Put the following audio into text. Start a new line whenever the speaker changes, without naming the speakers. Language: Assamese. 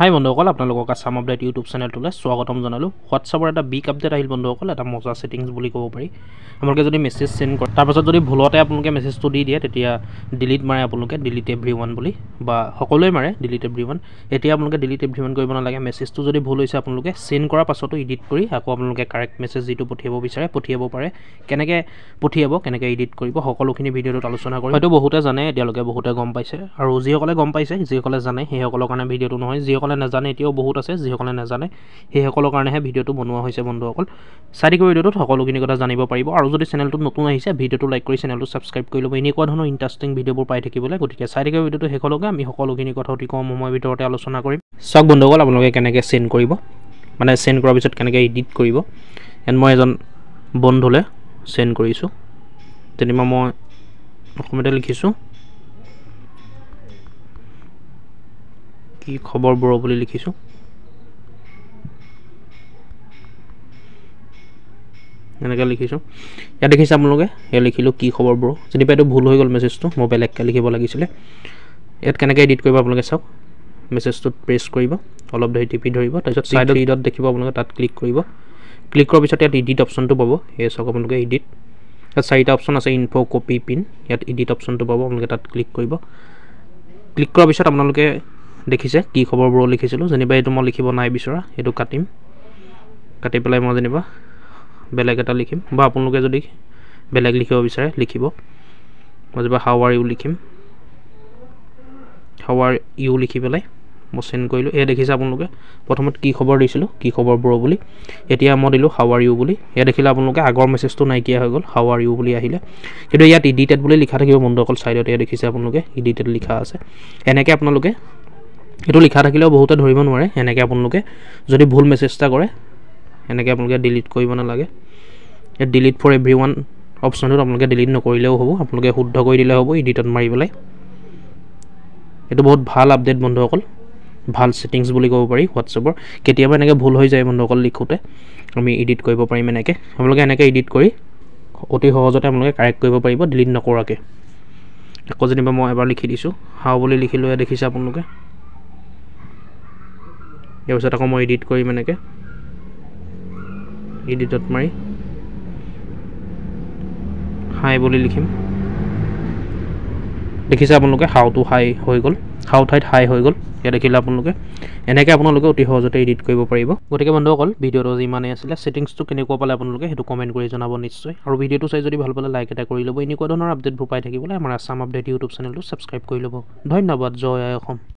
হাই বন্ধুসকল, আপোনালোকক আছাম আপডেট ইউটিউব চেনেলটোলৈ স্বাগতম জনালোঁ। হোৱাটছআপৰ এটা বিগ আপডেট আহিল বন্ধুসকল, এটা মজা ছেটিংছ বুলি ক'ব পাৰি। আপোনালোকে যদি মেছেজ চেণ্ড কৰে, তাৰপাছত যদি ভুলতে আপোনালোকে মেছেজটো দি দিয়ে, তেতিয়া ডিলিট মাৰে আপোনালোকে, ডিলিট এভৰিৱান বুলি, বা সকলোৱে মাৰে ডিলিট এভৰিৱান। এতিয়া আপোনালোকে ডিলিট এভৰিৱান কৰিব নালাগে। মেছেজটো যদি ভুল হৈছে আপোনালোকে চেণ্ড কৰাৰ পাছতো এডিট কৰি আকৌ আপোনালোকে কাৰেক্ট মেছেজ যিটো পঠিয়াব বিচাৰে পঠিয়াব পাৰে। কেনেকৈ পঠিয়াব, কেনেকৈ এডিট কৰিব, সকলোখিনি ভিডিঅ'টোত আলোচনা কৰি হয়তো বহুতে জানে, এতিয়ালৈকে বহুতে গম পাইছে, আৰু যিসকলে গম পাইছে, যিসকলে জানে সেইসকলৰ কাৰণে ভিডিঅ'টো নহয়। যিসকলে নাজানে, এতিয়াও বহুত আছে যিসকলে নাজানে, সেইসকলৰ কাৰণেহে ভিডিঅ'টো বনোৱা হৈছে বন্ধুসকল। চাই থাকিব ভিডিঅ'টোত, সকলোখিনি কথা জানিব পাৰিব। আৰু যদি চেনেলটোত নতুন আহিছে, ভিডিঅ'টো লাইক কৰি চেনেলটো ছাবস্ক্ৰাইব কৰি ল'ব এনেকুৱা ধৰণৰ ইণ্টাৰেষ্টিং ভিডিঅ'বোৰ পাই থাকিবলৈ। গতিকে চাই থাকিব ভিডিঅ'টো শেষলৈকে, আমি সকলোখিনি কথা অতি কম সময়ৰ ভিতৰতে আলোচনা কৰিম। চাওক বন্ধুসকল, আপোনালোকে কেনেকৈ চেণ্ড কৰিব, মানে চেণ্ড কৰাৰ পিছত কেনেকৈ এডিট কৰিব। এণ্ড মই এজন বন্ধুলৈ চেণ্ড কৰিছোঁ, যেনিবা মই অসমতে লিখিছোঁ, কি খবৰ ব্ৰ বুলি লিখিছোঁ। এনেকৈ লিখিছোঁ, ইয়াত দেখিছে আপোনালোকে, ইয়াত লিখিলোঁ কি খবৰ ব্ৰ। যেনিবা এইটো ভুল হৈ গ'ল মেছেজটো, মই বেলেগকৈ লিখিব লাগিছিলে। ইয়াত কেনেকৈ এডিট কৰিব আপোনালোকে চাওক। মেছেজটোত প্ৰেছ কৰিব, অলপ দেৰি টিপি ধৰিব, তাৰপিছত ছাইডত ইডত দেখিব আপোনালোকে, তাত ক্লিক কৰিব। ক্লিক কৰাৰ পিছত ইয়াত এডিট অপশ্যনটো পাব। এই চাওক আপোনালোকে এডিট, ইয়াত চাৰিটা অপশ্যন আছে, ইনফো, কপি, পিন। ইয়াত এডিট অপশ্যনটো পাব, আপোনালোকে তাত ক্লিক কৰিব। ক্লিক কৰাৰ পিছত আপোনালোকে দেখিছে কি খবৰ ব্ৰ লিখিছিলোঁ, যেনিবা এইটো মই লিখিব নাই বিচৰা, এইটো কাটিম। কাটি পেলাই মই যেনিবা বেলেগ এটা লিখিম, বা আপোনালোকে যদি বেলেগ লিখিব বিচাৰে লিখিব। মই যেনিবা হাউ আৰ ইউ লিখিম, হাউ আৰ ইউ লিখি পেলাই মই চেণ্ড কৰিলোঁ। এয়া দেখিছে আপোনালোকে, প্ৰথমত কি খবৰ দিছিলোঁ, কি খবৰ ব্ৰ বুলি, এতিয়া মই দিলোঁ হাউ আৰ ইউ বুলি। এয়া দেখিলে আপোনালোকে আগৰ মেছেজটো নাইকিয়া হৈ গ'ল, হাউ আৰ ইউ বুলি আহিলে। কিন্তু ইয়াত এডিটেড বুলি লিখা থাকিব বন্ধুসকল, ছাইডত এয়া দেখিছে আপোনালোকে এডিটেড লিখা আছে। এনেকৈ আপোনালোকে, এইটো লিখা থাকিলেও বহুতে ধৰিব নোৱাৰে। এনেকৈ আপোনালোকে যদি ভুল মেছেজ এটা কৰে, এনেকৈ আপোনালোকে ডিলিট কৰিব নালাগে। ইয়াত ডিলিট ফৰ এভৰিৱান অপশ্যনটোত আপোনালোকে ডিলিট নকৰিলেও হ'ব, আপোনালোকে শুদ্ধ কৰি দিলে হ'ব এডিটত মাৰি পেলাই। এইটো বহুত ভাল আপডেট বন্ধুসকল, ভাল ছেটিংছ বুলি ক'ব পাৰি হোৱাটছএপৰ। কেতিয়াবা এনেকৈ ভুল হৈ যায় বন্ধুসকল, লিখোঁতে আমি এডিট কৰিব পাৰিম এনেকৈ। আপোনালোকে এনেকৈ এডিট কৰি অতি সহজতে আপোনালোকে কাৰেক্ট কৰিব পাৰিব ডিলিট নকৰাকৈ। আকৌ যেনিবা মই এবাৰ লিখি দিছোঁ, হাও বুলি লিখিলোঁ, এয়া দেখিছে আপোনালোকে। ইয়াৰ পিছত আকৌ মই এডিট কৰিম এনেকৈ, এডিটত মাৰি হাই বুলি লিখিম। দেখিছে আপোনালোকে হাউটো হাই হৈ গ'ল, হাউ ঠাইত হাই হৈ গ'ল। ইয়াত দেখিলে আপোনালোকে এনেকৈ আপোনালোকে অতি সহজতে এডিট কৰিব পাৰিব। গতিকে বন্ধুসকল, ভিডিঅ'টো যিমানেই আছিলে, ছেটিংছটো কেনেকুৱা পালে আপোনালোকে সেইটো কমেণ্ট কৰি জনাব নিশ্চয়। আৰু ভিডিঅ'টো চাই যদি ভাল পালে লাইক এটা কৰি ল'ব। এনেকুৱা ধৰণৰ আপডেটবোৰ পাই থাকিবলৈ আমাৰ আছাম আপডেট ইউটিউব চেনেলটো ছাবস্ক্ৰাইব কৰি ল'ব। ধন্যবাদ। জয় আই অসম।